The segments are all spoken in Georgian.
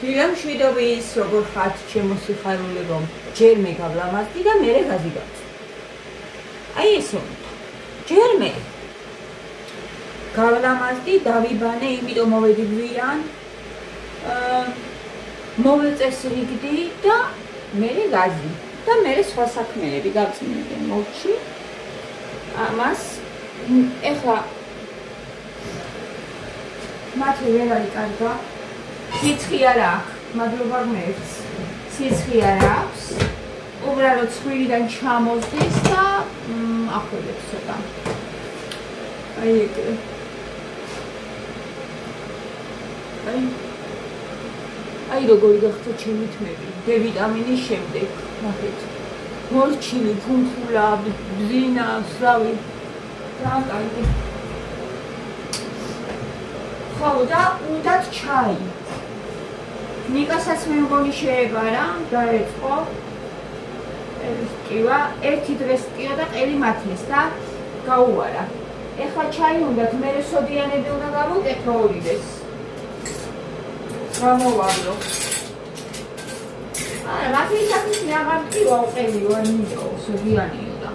დილამ შვიდობის როგორ ხართ ჩემო სიხარული რომ ჯერ მე გავლამაზდი და მერე გაზიგავთ. აი ეს უნდა. ჯერ მე გავლამაზდი დავიბანე, იმიტომ მოვედი გვიან. მოვეწესრიგდი და მერე გაზი და მერე სხვა საქმეები გავწმინდე მოვჩი. ამას ეხლა მათი ვერ არის კარგა. სიცხი არ აქვს, მადლობა ღმერთს. სიცხი არ აქვს. უბრალოდ ცხვირიდან ჩამოვდის და ახველებს ცოტა. აი ეგრე. აი როგორი გახდა ჩემი თმები. დ-ვიტამინის შემდეგ, ნახეთ. მორჩილი, ფუნხულა, ბზინა, სავი. კარგი. ხო და უნდათ ჩაი. ნიკასაც მე მგონი შეებარა, დაეწყო. ელისკივა, ერთი დღეს ტკიო და ყელი მათეს და გაუარა. ეხლა ჩაი უნდათ, მერე სოდიანები უნდა გავუკეთო ორივეს. გამოვალო. არა, მათი საქმის მე აღარ ტკივა უყელიო, ნიო, სოდიანიო და.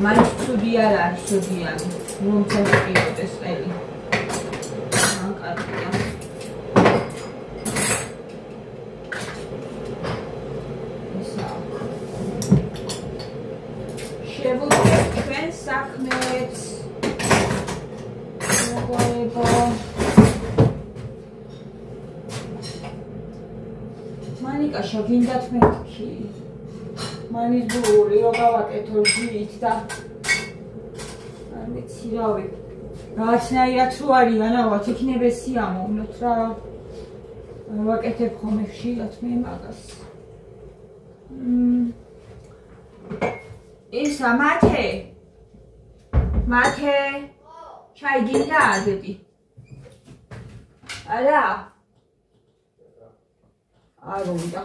მაინც ცუდი არ არის სოდიანი, რომ წაიყიოდეს ყელი. კარგია. შევუდგეთ ჩვენ საქმეებს. მოგოება. მანიკაშა გინდათ მეთქი. მანის ბული რო გავაკეთო ჟით და არ ვიცი რავი. რაღაცნაირად თუ არიან ალბათ იქნება სიამოვნოთ რა. ვაკეთებ ხოლმე ხშირად მე მაგას. ისა მათე. მათე. ჩაი გინდა დედი. არა. არ უნდა.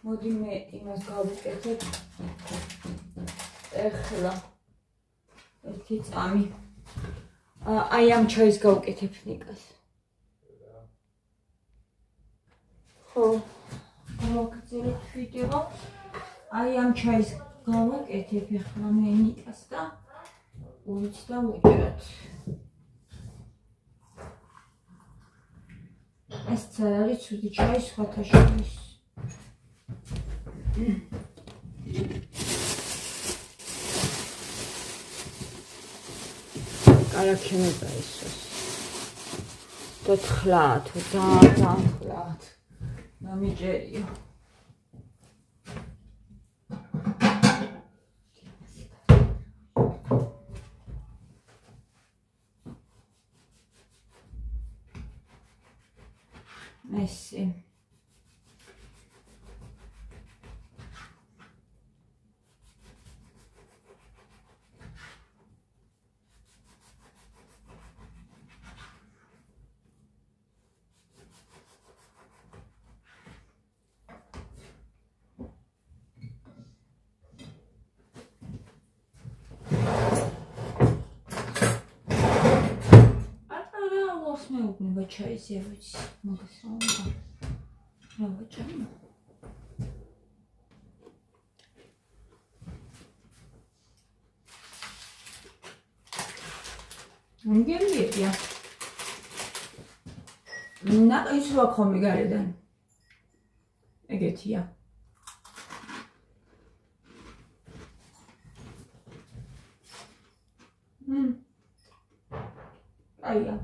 მოდი მე იმას გავუკეთებ. ეხლა ერთი წამი. აი ამ ჩაის გავუკეთებ ნიკას. ხო, გავაკეთებ ვიდეო. აი ამ ჩაის გავაკეთებ ეხლა მე ნიკას და უიც და უჭერთ. ეს ცალარი ცუდი ჩაი სხვათა შორის. არაქემება ისოს. დოთხლათ, დახლათ. ნამიჯერიო. ესე. მეუბნება ჩაიზე ვიცი მაგას რა უნდა რა ვაჭამო მგემია ნაყის ვაქომი გარედან ეგეთია აია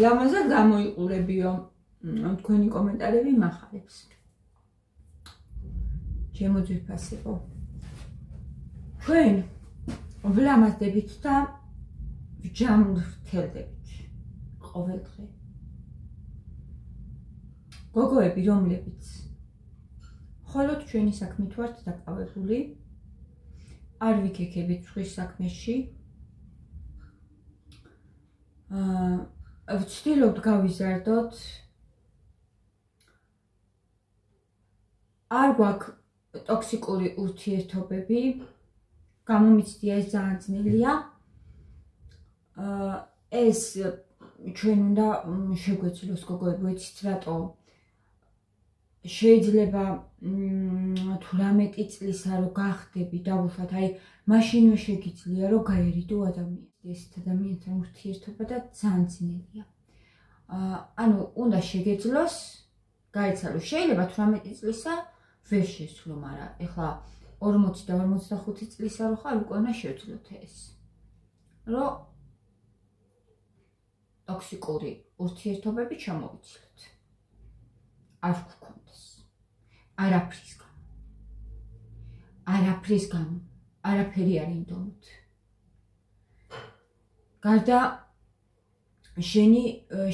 ლამაზად გამოიყურებიო თქვენი კომენტარები მახარებს ჩემო ძვირფასებო თქვენ ვლამაზდებით და ვჯამრთელდებით ყოველ დღე გოგოები რომლებიც მხოლოდ ჩვენი საქმით ვართ დაკავებული არ ვიქექებით სხვის საქმეში ვცდილობთ გავიზარდოთ. არ გვაქვს ტოქსიკური ურთიერთობები, გამომიცდია ეს ძალიან ძნელია. ეს ჩვენ უნდა შეგვეცილოს გოგოებო, იცით რატო? შეიძლება 18 წლისა რო გახდები, დავუშვათ, აი მაშინვე შეგიძლია რომ გაერიდო ადამიანს. ეს ადამიანთან ურთიერთობა და ძალიან ძნელია. ანუ უნდა შეგეძლოს, გაიცალო, შეიძლება 18 წლისა ვერ შესვლო, მაგრამ ეხლა 40 და 45 წლისა რო ხარ, უკვე უნდა შევძლოთ ეს. რომ ტოქსიკური ურთიერთობები ჩამოვიცილოთ. არ გქონდეს. არაფრის გამო. არაფერი არ ინდომოთ. გარდა შენი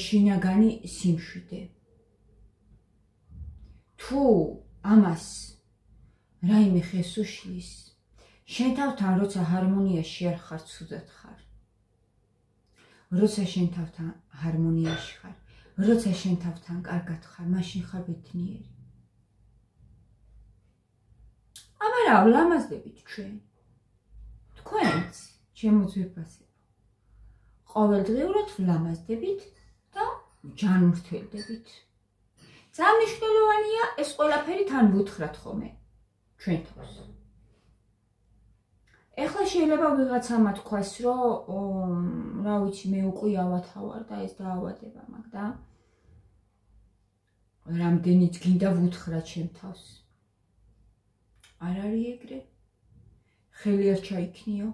შინაგანი სიმშვიდე. თუ ამას რაიმე ხეს უშლის, შენ თავთან როცა ჰარმონიაში არ ხარ, ცუდად ხარ. როცა შენ თავთან ჰარმონიაში ხარ, როცა შენ თავთან კარგად ხარ, მაშინ ხარ ბედნიერი. აბა რა ვლამაზდებით ჩვენ? თქვენც, ჩემო ძვირფასებო. ყოველდღიურად ვლამაზდებით და ჯანმრთელდებით. ძალიან მნიშვნელოვანია ეს ყველაფერი თან ვუთხრათ ხოლმე ჩვენ თავს. ეხლა შეიძლება ვიღაცამა თქვას, რომ რა ვიცი, მე უკვე ავათავარ და ეს დაავადება მაქვს და რამდენიც გინდა ვუთხრა ჩემ თავს. არ არის ეგრე. ხელი არ ჩაიქნიო.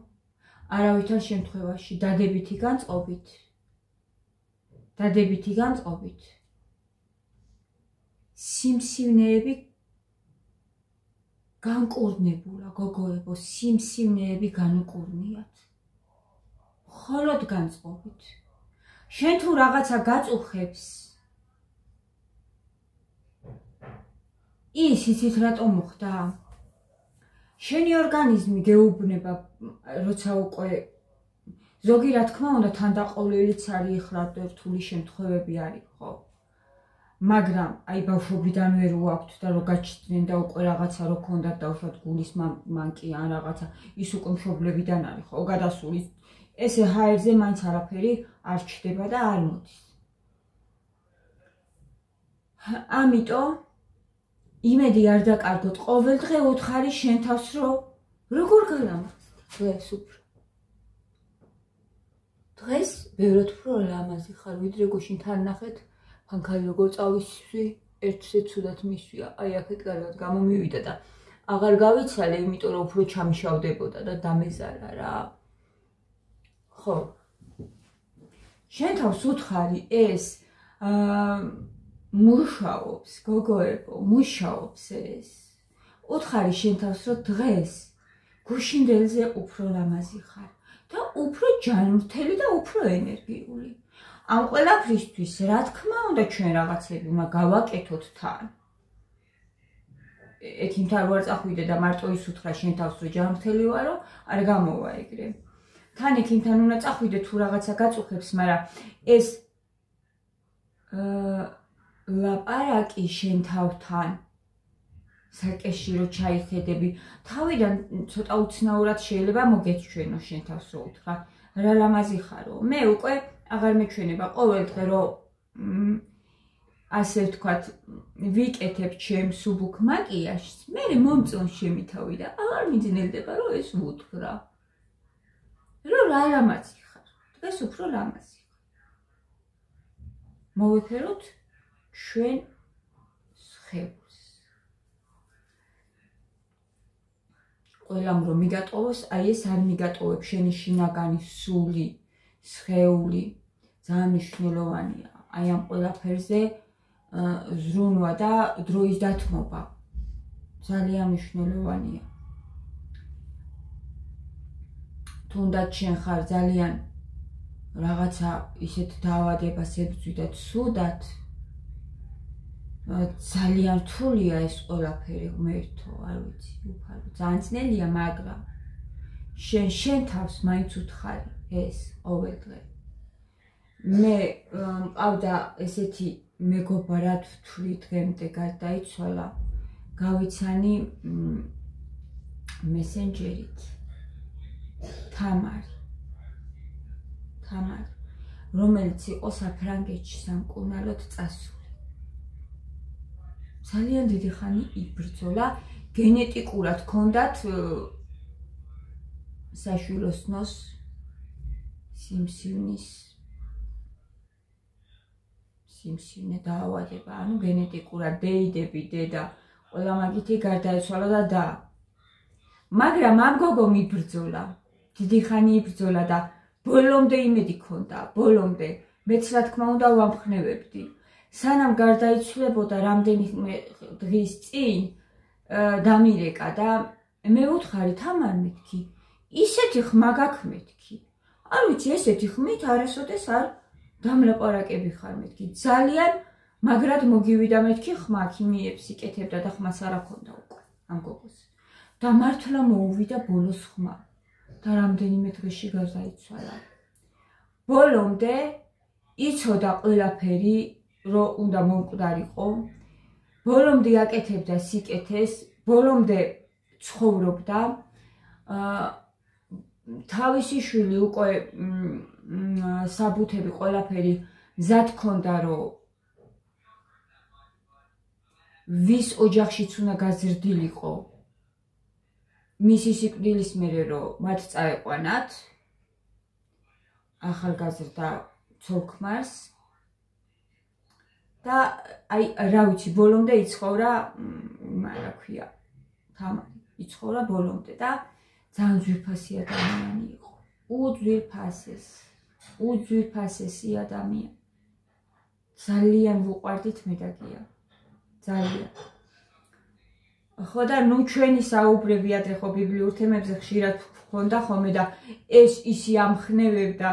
არავითარ შემთხვევაში დადებითი განწყობით. სიმსივნეები განკურნებულა, გოგოებო, სიმსივნეები განუკურნიათ. მხოლოდ განწყობით. შენ თუ რაღაცა გაწუხებს, ის იცით რატომ მოხდა? შენი ორგანიზმი გეუბნება, როცა უკვე ზოგი რა თქმა უნდა თანდაყოლილიც არის, ეხლა რთული შემთხვევები არის, ხო? მაგრამ აი ბავშვობიდანვე რო აქვთ და რო გაჩნდნენ და უკვე რაღაცა რო ქონდათ და უშოთ გულის მანკი ან რაღაცა, ის უკვე მშობლებიდან არის, ხო, გადასული. ესე ჰაერზე მაინც არაფერი არ ჩდება და არ მოდის. ამიტომ იმედი არ დაკარგოთ, ყოველდღე უთხარი შენ თავს, რომ როგორ გალამაზდ დღეს უფრო. დღეს ბევრად უფრო ლამაზი ხარ, ვიდრე გუშინ თან ნახეთ, ფანქარი როგორ წავისვი, ერთზე ცუდად მისვია, აი აქეთ კარგად გამომივიდა და აღარ გავიცალე, იმიტომ რომ უფრო ჩამიშავდებოდა და დამეზარა რა. ხო. შენ თავს უთხარი ეს მუშაობს, გოგოებო, მუშაობს ეს. უთხარი შენ თავს, რომ დღეს გუშინდელზე უფრო ლამაზი ხარ და უფრო ჯანმრთელი და უფრო ენერგიული. ამ ყველაფრისთვის, რა თქმა უნდა, ჩვენ რაღაცები უნდა გავაკეთოთ თან. ექიმთან ვარ წახვიდე და მარტო ის უთხრა შენ თავს, რომ ჯანმრთელი ვარო, არ გამოვა ეგრე. თან ექიმთან უნდა წახვიდე თუ რაღაცა გაწუხებს, მაგრამ ეს ლაპარაკი შენ თავთან საკეშირო ჩაიხედები, თავიდან ცოტა უცნაურად შეიძლება მოგეჩვენო შენ თავს რო უთხრა, რა ლამაზი ხარო. მე უკვე აღარ მეჩვენება ყოველდღე რომ ასე ვთქვათ, ვიკეთებ ჩემ სუბუქ მაკიაჟს, მე მომწონს ჩემი თავი და აღარ მიძნელდება რომ ეს ვუთხრა. რომ რა ლამაზი ხარ, დღეს უფრო ლამაზი ხარ. მოვიფეროთ ჩვენ სხეულს. ყველამ რომ მიგატოვოს, აი ეს არ მიგატოვებ შენი შინაგანი სული, სხეული, ძალიან მნიშვნელოვანია. აი ამ ყველაფერზე ზრუნვა და დროის დათმობა ძალიან მნიშვნელოვანია. თუნდაც შენ ხარ ძალიან რაღაცა ისეთ დაავადებას ებრძვი და ცუდად, ძალიან რთულია ეს ყველაფერი, ღმერთო, არ ვიცი, უფალო, ძალიან ძნელია, მაგრამ შენ თავს მაინც უთხარი ეს ყოველდღე. მე მყავდა ესეთი მეგობარად ვთვლი დღემდე გარდაიცვალა გავიცანი მესენჯერით თამარი რომელიც იყო საფრანგეთში სამკურნალოდ წასული ძალიან დიდი ხანი იბრძოლა გენეტიკურად ჰქონდათ საშვილოსნოს სიმსივნე დაავადება, ანუ გენეტიკურად დეიდები, დედა, ყველა მაგითი გარდაეცვალა და მაგრამ ამ გოგომ იბრძოლა, დიდი ხანი იბრძოლა და ბოლომდე იმედი ჰქონდა, ბოლომდე მეც რა თქმა უნდა ვამხნევებდი. სანამ გარდაიცვლებოდა რამდენი დღის წინ დამირეკა და მე ვუთხარი თამარ მეთქი, ისეთი ხმა გაქვს მეთქი. არ ვიცი, ესეთი ხმით არასოდეს არ დამლაპარაკები ხარ მეთქი. ძალიან მაგრად მოგივიდა მეთქი ხმა ქიმიებს იკეთებდა და ხმას არ აქონდა უკვე ამ გოგოს. და მართლა მოუვიდა ბოლოს ხმა და რამდენიმე დღეში გარდაიცვალა. ბოლომდე იცოდა ყველაფერი, რომ უნდა მომკვდარიყო. ბოლომდე აკეთებდა სიკეთეს, ბოლომდე ცხოვრობდა. თავისი შვილი უკვე საბუთები ყველაფერი მზად ჰქონდა, რომ ვის ოჯახშიც უნდა გაზრდილიყო მისი სიკვდილის მერე, რომ მათ წაეყვანათ ახალგაზრდა ცოლ-ქმარს და აი რა ვიცი, ბოლომდე იცხოვრა, რა ქვია, თამარი იცხოვრა ბოლომდე და ძალიან ძვირფასი ადამიანი იყო. უძვირფასესი ადამიანი. ძალიან ვუყვარდით მე და გია. ძალიან. ხო და ნუ ჩვენი საუბრები ადრე ხო ბიბლიურ თემებზე ხშირად ჰქონდა ხოლმე და ეს ისი ამხნევებდა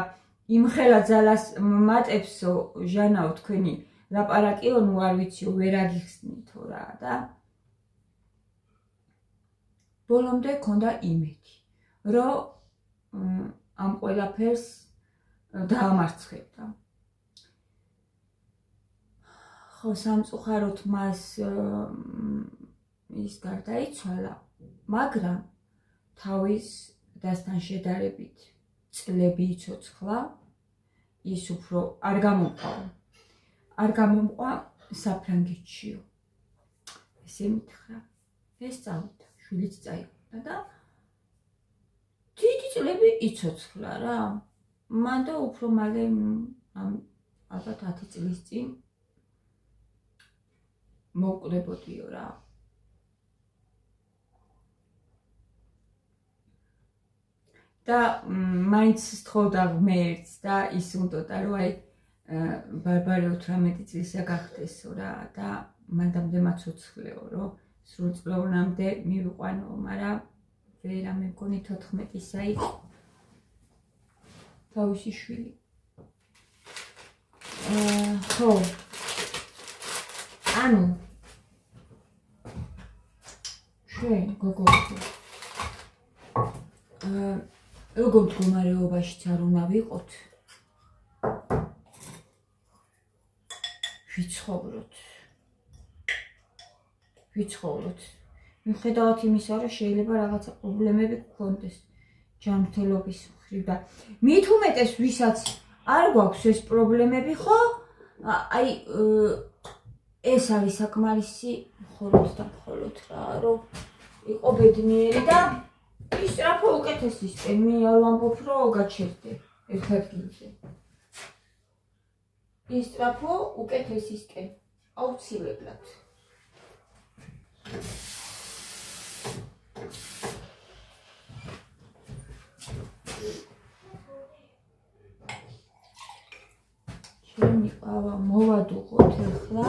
იმხელა ძალას მატებსო ჟანაო თქვენი ლაპარაკიო, ნუ არ ვიციო, ვერ აგიხსნითო რა და ბოლომდე ჰქონდა იმედი, რომ ამ ყველაფერს დაამარცხებდა. ხო, სამწუხაროდ მას ის გარდაიცვალა, მაგრამ თავის დასთან შედარებით წლები იცოცხლა, ის უფრო არ გამომყვა საფრანგეთშიო. ესე მითხრა, ეს წავიდა, შვილიც წაიყვანა და დიდი წლები იცოცხლა რა. მან და უფრო მალე ალბათ 10 წლის წინ მოვკვდებოდიო რა. და მაინც სთხოვდა ღმერთს და ის უნდოდა, რომ აი ბარბარე 18 წლისა გახდესო რა და მანდამდე მაცოცხლეო, რომ სრულწლოვნამდე მივიყვანო, მაგრამ ვერა მე მგონი 14-ისა იყო თავისი შვილი. ხო, ანუ ჩვენ გოგოები როგორ მდგომარეობაშიც არ უნდა ვიყოთ, ვიცხოვროთ. მიუხედავად იმისა, რომ შეიძლება რაღაცა პრობლემები გქონდეს ჯანმრთელობის მხრივ და მით უმეტეს ვისაც არ გვაქვს ეს პრობლემები, ხო? აი ეს არის საკმარისი მხოლოდ და მხოლოდ რა, რომ იყო ბედნიერი და ისწრაფო უკეთესისკენ. მე არ ვამბობ, რომ გაჩერდე ერთ ადგილზე. ისწრაფო უკეთესისკენ, აუცილებლად. ჩემი ყავა მოვადუღოთ ახლა.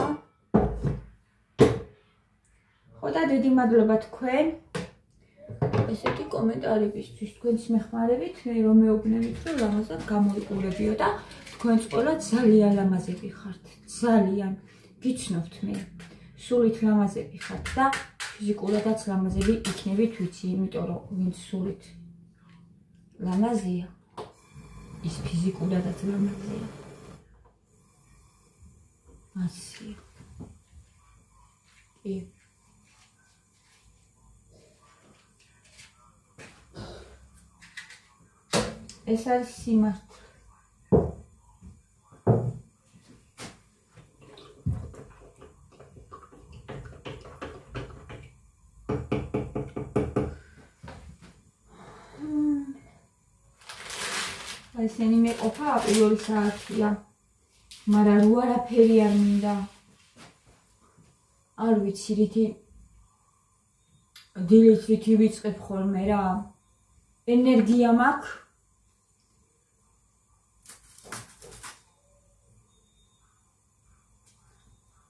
ხო და დიდი მადლობა თქვენ ესეთი კომენტარებისთვის, თქვენს მეხმარებით მე რომ მეუბნებით, რომ რამაზად გამოიყურებიო და თქვენც ყველა ძალიან ლამაზები ხართ, ძალიან გიცნობთ მე, სულით ლამაზები ხართ და ფიზიკურადაც ლამაზები იქნებით, ვიცი, იმიტომ რომ ვინც სულით ლამაზია, ის ფიზიკურადაც ლამაზია. ასე. კი. ეს არის სიმართლე. ესენი მეყოფა პირველი საათია, მაგრამ რო არაფერი არ მინდა. არ ვიცი, რითი დილით რითი ვიწყებ ხოლმე რა. ენერგია მაქვს.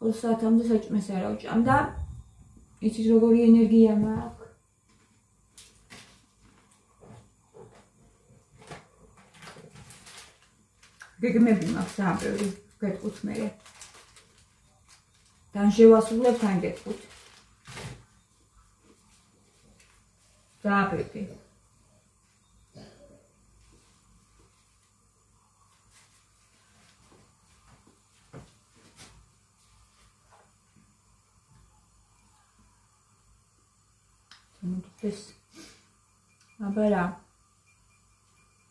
ორ საათამდე საჭმეს არ ავჭამ და იცით როგორი ენერგია მაქვს. გეგმები მაქვს საბევრი, გეტყვით მერე. თან შევასრულებ, თან გეტყვით. საბევრი. აბა რა.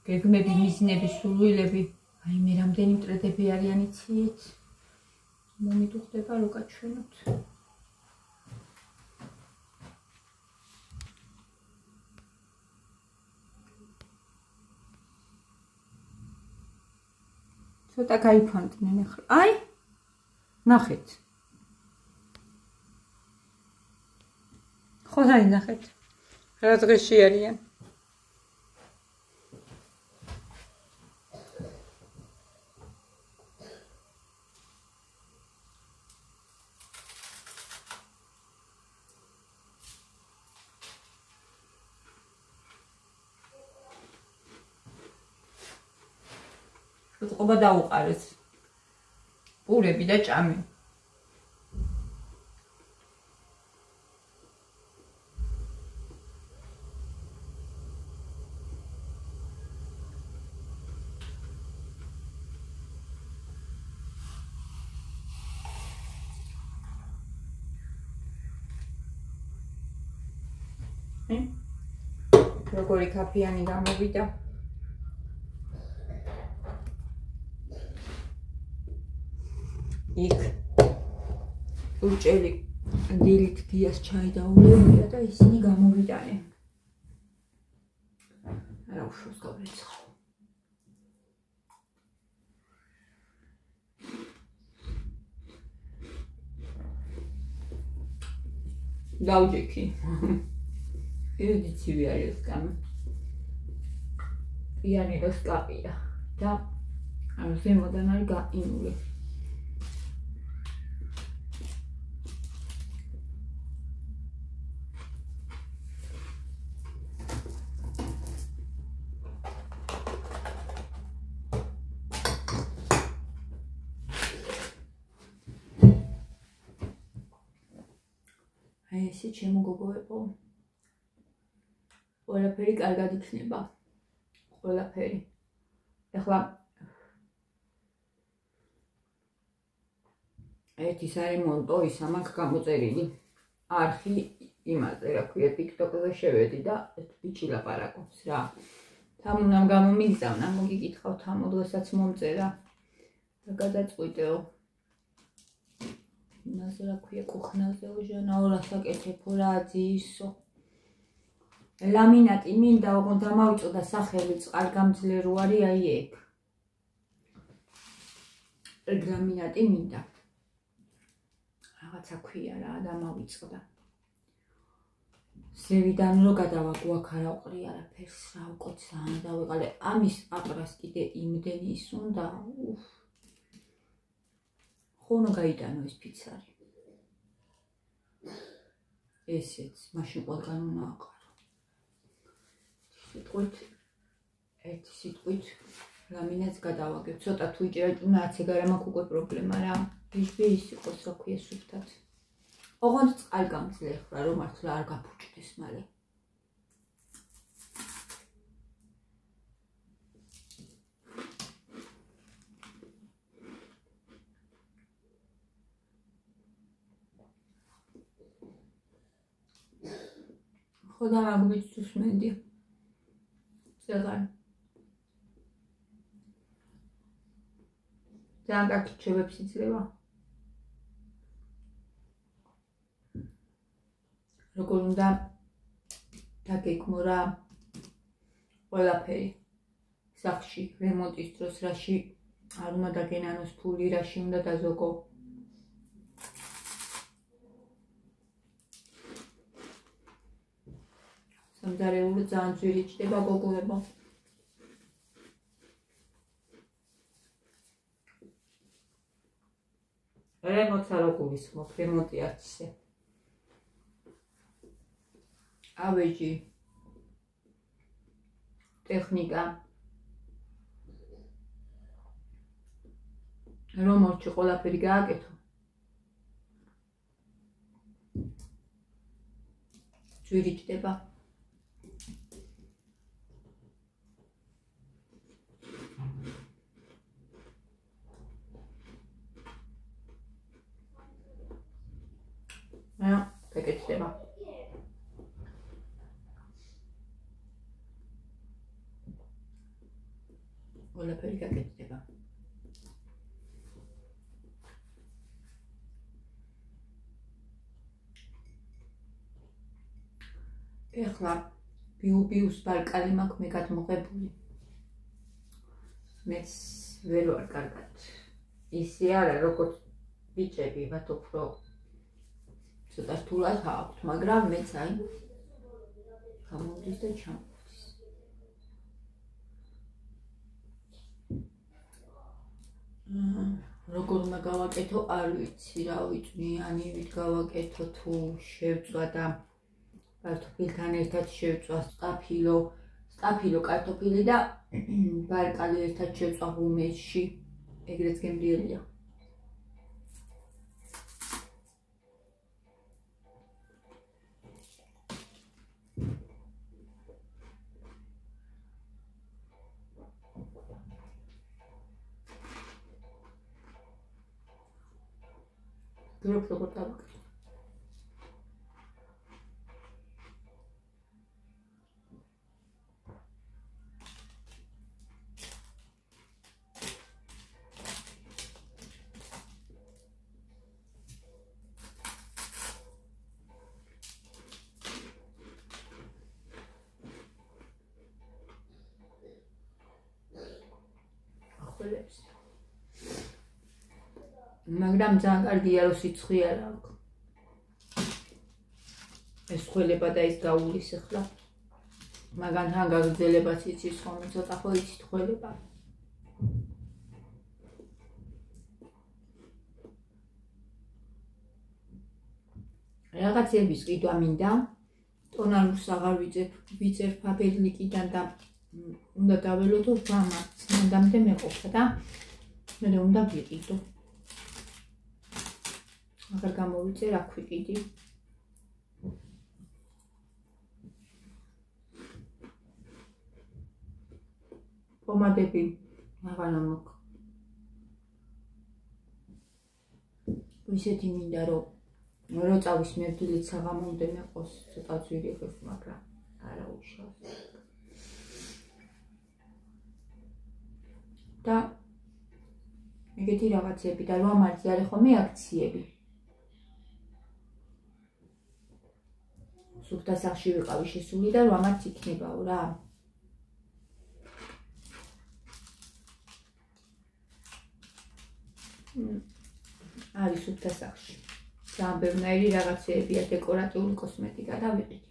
გეგმები, მიზნები, სურვილები. აი მე რამდენი მტრედები არიან იცით? მომიდუხდება რო გაჩვენოთ. ცოტა გაიფანტნენ ახლა. აი ნახეთ. ხო აი ნახეთ. რა დღეში არიან? ყობა დაუყარეს. პურები და ჭამი. როგორი კაფიანი გამოვიდა. იქ ურჭელი დილით გიას ჩაი დაულებია და ისინი გამოვიდანენ. არა უშავს გავრიცხავ. დავჯექი. ერთი ცივი არის გამო. იანი და სკაპია და ზემოდან არის გაყინული. აი ესე ჩემო გოგოებო. ყველაფერი კარგად იქნება. ყველაფერი. ეხლა ერთი სარემონტო ისა მაქვს გამოწერილი. არხი იმაზე, რა ქვია, TikTok-ზე შევედი და ბიჭი ლაპარაკობს რა. თამუნამ გამომიგზავნა, მოგიკითხავ თამო დღესაც მომწერა. და გადაწყვიტეო. იმაზე რა ქვია, კუხნაზეო ჟანაო რა საკეთებო რა აძიისო. ლამინატი მინდა, ოღონდ დამავიწყდა სახელი წყალგამძლე რო არის აი ეგ. ეგ ლამინატი მინდა. რაღაცა ქვია რა, დამავიწყდა. ზევიდან რო გადავაგო აქ არა ვყრი არაფერს რა უკოცა დავეყალე. ამის აყრას კიდე იმდენი ის უნდა. ხონო გაიტანო ეს ფიცარი. ესეც, მაშინ ყველგან უნდა აყრო. სიტყვით, ერთი სიტყვით, ლამინატს გადავაგებ. ცოტა თუ იჭერა, აცე გარა მაქვს უკვე პრობლემა რა. ბიჟბი ის იყოს, რა ქვია, სუფთად. ოღონდ წყალგამძლე ეხლა, რომ მართლა არ გაფუჭდეს მალე. ხოდა მაგბიც უსმენდი წელან ძალიან კარგი ჩებებს იძლევა როგორ უნდა დაგეგმო რა ყველაფერი სახლში რემონტის დროს რაში არ უნდა დაგენანოს ფული რაში უნდა დაზოგო სამზარეულო ძალიან ძვირი ჭდება გოგოებო რემონტსა რო გულისხმობ რემონტი არც ისე ავეჯი ტექნიკა რომ ორჩი ყველაფერი გააკეთო ძვირი ჭდება გაკეთდება ყველაფერი გაკეთდება ეხლა ბიუბიუს ბალკალი მაქვს მე გადმოღებული მეც ვერ ვარ კარგად ისე არა როგორც ბიჭები მათ უფრო ცოტა რთულად აქვთ მაგრამ მეც აი გამოვდის და ჩამოვდის როგორ უნდა გავაკეთო არ ვიცი რა ვიწვნიანივით გავაკეთო თუ შევწვა და კარტოფილთან ერთად შევწვა სტაფილო კარტოფილი და ბალკალი ერთად შევწვა ღუმელში ეგრეც გემრიელია გრუპ როგორ დავაკეთე ახველებს მაგრამ ძალიან კარგია რომ სიცხე არ აქვს ეს ხველება და ის გაულის ახლა მაგანთან გაგრძელებაც იცის ხოლმე ცოტა ხო იცით ხველება რაღაცების ყიდვა მინდა ტონალურს აღარ ვიძებ ფაბერნიკიდან და უნდა დაველოდო ვამართ მანდამდე მეყოფა და მე უნდა ვიყიდო აღარ გამოვიწე რა ქვიყიდი პომადები აღარ მოქვს ისეთი მინდა რომ როწავის მერდილით საღამომდე მეყოს ცოტა ძვირი ხეს მაგრამ არა უშავს და ეგეთი რაღაცები და 8 მარტი არის ხოლმე აქციები სუფთა სახში ვიყავი შესული და 8 მარტს იქნებაო რა არის სუფთა სახში ძალიან ბევრი რაღაცებია დეკორატიული კოსმეტიკა და ვიყიდე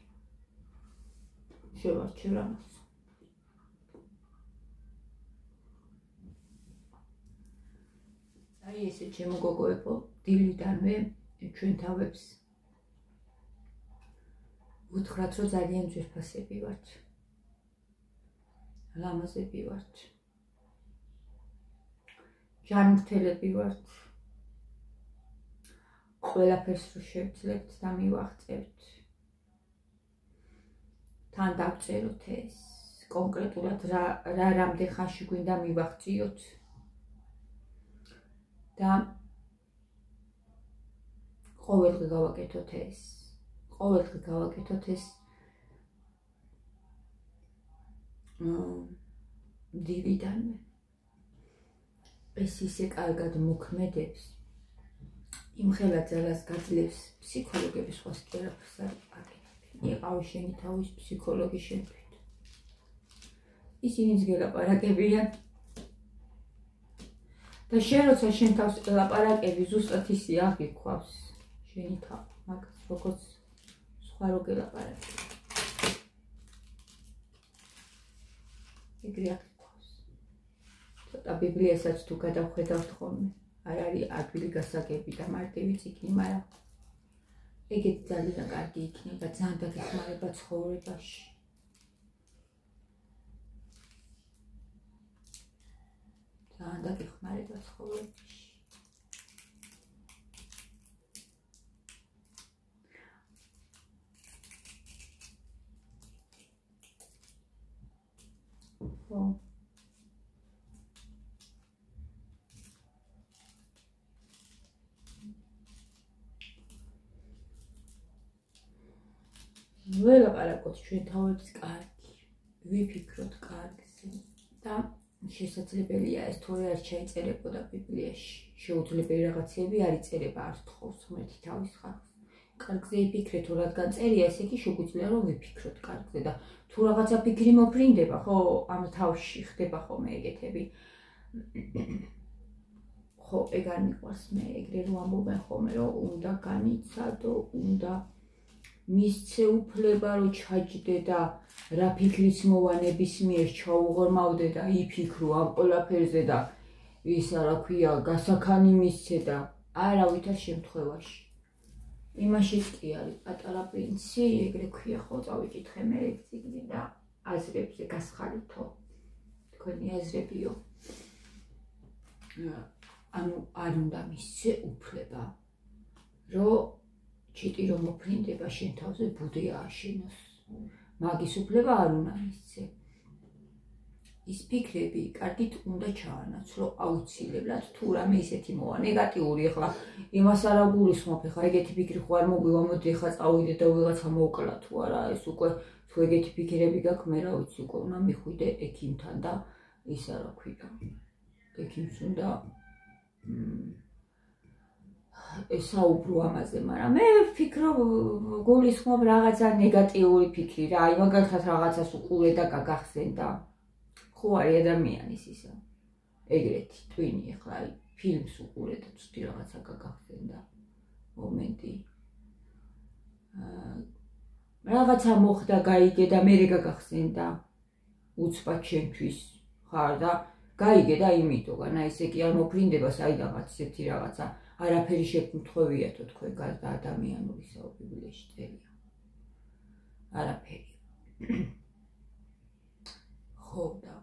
შევარჩევ რამაც აი ესე ჩემო გოგოებო დილიდანვე ჩვენ თავებს უთხრათ რომ ძალიან ძვირფასები ვართ ლამაზები ვართ ჯანმრთელები ვართ ყველაფერს რო შევძლებთ და მივაღწევთ თან დავწეროთ ეს კონკრეტულად რა რამდენ ხანში გვინდა მივაღწიოთ და ყოველდღე გავაკეთოთ ეს. ყოველდღე გავაკეთოთ ეს. დილიდანვე. ეს ისე კარგად მოქმედებს. იმხელა ძალას გაძლევს ფსიქოლოგების სხვას კი არაფერს არ აკეთებენ. იყავი შენი თავის ფსიქოლოგი შენთვის. ისინიც გელაპარაკებიან. და შენ როცა შენ თავს ელაპარაკები, ზუსტად ისე აღიქვავს შენი თავი, მაგას როგორც სხვა რო გელაპარაკები. ეგრე აღიქვავს. ცოტა ბიბლიასაც თუ გადავხედავთ ხოლმე, არ არის ადვილი გასაგები და მარტივი წიგნი, მაგრამ ეგეთ ძალიან კარგი იქნება, ძალიან დაგეხმარება ცხოვრებაში. ძალიან დაგეხმარება ცხოვრებაში. ველაპარაკოთ ჩვენ თავებს კარგი, ვიფიქროთ კარგზე და შესაძლებელია ეს თორე არ ჩაიწერებოდა ბიბლიაში. შეუძლებელი რაღაცები არ იწერება არც თხოვს ღმერთი თავის ხალხს. კარგზე იფიქრეთო, რადგან წერია, ესე იგი შეგვიძლია რომ ვიფიქროთ კარგზე და თუ რაღაცა ფიქრი მოფრინდება, ხო, ამ თავში ხდება ხოლმე ეგეთები. ხო, ეგ არ მიყვარს მე, ეგრე რომ ამბობენ ხოლმე, რომ უნდა განიცადო, უნდა მისცე უფლება, რომ ჩაჯდე და რა ფიქრიც მოვა ნებისმიერ ჩაუღრმავდე და იფიქრო ამ ყველაფერზე და ისა რა ქვია, გასაქანი მისცე და არავითარ შემთხვევაში. იმაშიც კი არის პატარა პრინცი, ეგრე ქვია, ხო, წავიკითხე მე ეგ წიგნი და აზრებზე გასხარითო. თქვენი აზრებიო. ანუ არ უნდა მისცე უფლება, რომ ჩიტი რომ მოფრინდება შენ თავზე ბუდე ააშენოს. მაგის უფლება არ უნდა მისცე. ის ფიქრები კარგით უნდა ჩაანაცვლო აუცილებლად, თუ რამე ისეთი მოვა ნეგატიური, ახლა იმას არ აგულისხმობ, ახლა ეგეთი ფიქრი ხო არ მოგვივა, მოდი ახლა წავიდე და ვიღაცა მოვკლა თუ არა, ეს უკვე თუ ეგეთი ფიქრები გაქვს, მე რა ვიცი, უკვე უნდა მიხვიდე ექიმთან და ისა რა ქვია. ექიმს უნდა საუბრო ამაზე, მაგრამ მე ვფიქრობ, გულისხმობ რაღაცა ნეგატიური ფიქრი რა, აი მაგალითად რაღაცას უყურე და გაგახსენდა. ხო არის ადამიანის ისა. ეგრეთი ტვინი, ახლა აი ფილმს უყურე და ცუდი რაღაცა გაგახსენდა მომენტი. რაღაცა მოხდა, გაიგე და მერე გაგახსენდა. უცბად ჩემთვის ხარ და გაიგე და იმიტოღან, აი ესე კი არ მოფრინდება საიდანაც ისეთი რაღაცა. არაფერი შემთხვევიათო თქვენ გარდა ადამიანურისა ბიბლიაში წერია. არაფერი. ხო და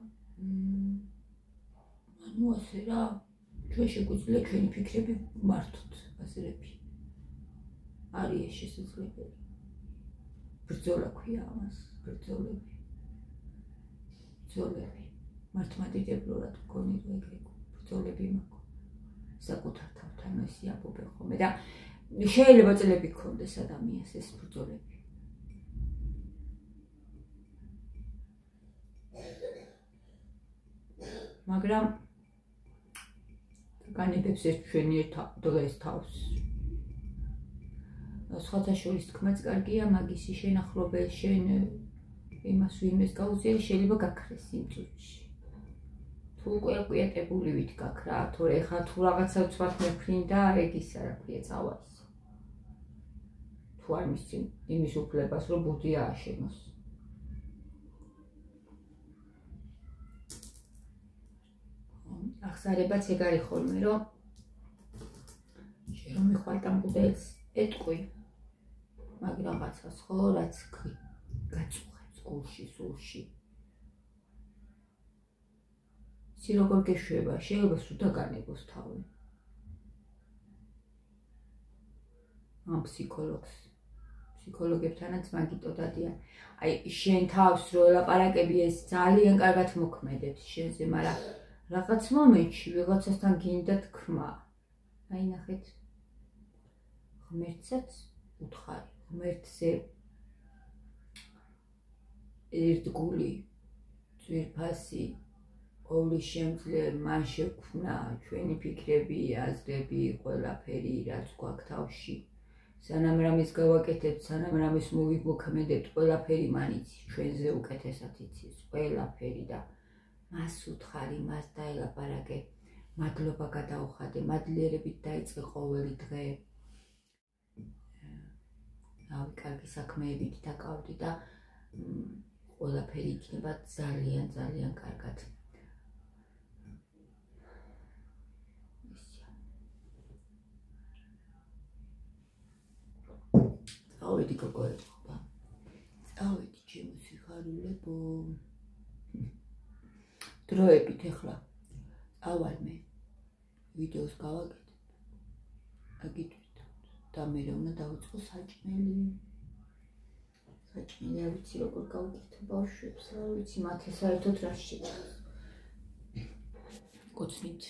ანუ ასე რა, ჩვენ შეგვიძლია ჩვენი ფიქრები მართოთ, აზრები. არის ეს შესაძლებელი. ბრძოლა ქვია ამას, ბრძოლები. ბრძოლები. მართლმადიდებლურად მგონი რომ ეგრე ბრძოლები მაქვს. საკუთარ თავთან ისე ამბობენ ხოლმე და შეიძლება წლები გქონდეს ადამიანს ეს ბრძოლები. მაგრამ განებებს ეს ჩვენი დღეს თავს. სხვათა შორის თქმაც კარგია, მაგისი შენახლობელ შენ იმას ვინმეს გაუზიარი შეიძლება გაქრეს იმ წუთში. თუ უკვე აკუიატებულივით გაქვს რა, თორე ხა თუ რაღაცა უცბად მოფრინდა, ეგ ისა რა ქვია წავას. თუ არ მისცემ იმის უფლებას, რომ ბუდი ააშენოს. აღსარებაც ეგ არის ხოლმე, რომ შენ რომ მიხვალთ ამ ბუდელს, ეტყვი მაგ რაღაცას ხო, რაც გაწუხებს გულში, სულში. ისი როგორ გეშვება, შეიძლება სუდა განებოს თავი. ამ ფსიქოლოგებთანაც მაგიტო დადიან. აი შენ თავს რო ელაპარაკები, ეს ძალიან კარგად მოქმედებს შენზე, მაგრამ რაღაც მომენტში ვიღაცასთან გინდა თქმა. აი ნახეთ. ღმერთსაც უთხარი, ღმერთზე ერთგული, ძვირფასი, ყოვლისშემძლე, მან შექმნა ჩვენი ფიქრები, აზრები, ყველაფერი, რაც გვაქვს თავში. სანამ რამის გავაკეთებთ, სანამ რამის მოვიმოქმედებთ, ყველაფერი მან იცის, ჩვენზე უკეთესად იცის, ყველაფერი და მას უთხარი, მას დაელაპარაკე, მადლობა გადაუხადე, მადლიერებით დაიწყე ყოველი დღე. რავი, კარგი საქმეებით დაკავდი და ყველაფერი იქნება ძალიან, ძალიან კარგად. წავედი გოგოებობა, წავედი ჩემო სიხარულებო. დროებით ეხლა წავალ მე ვიდეოს გავაკეთებ, აგიტვით და მე უნდა დავიწყო საჭმელი. საჭმელი არ ვიცი როგორ გავუკეთებ ბავშვებს, რა ვიცი მათე საერთოდ რა შეჭამს. კოცნით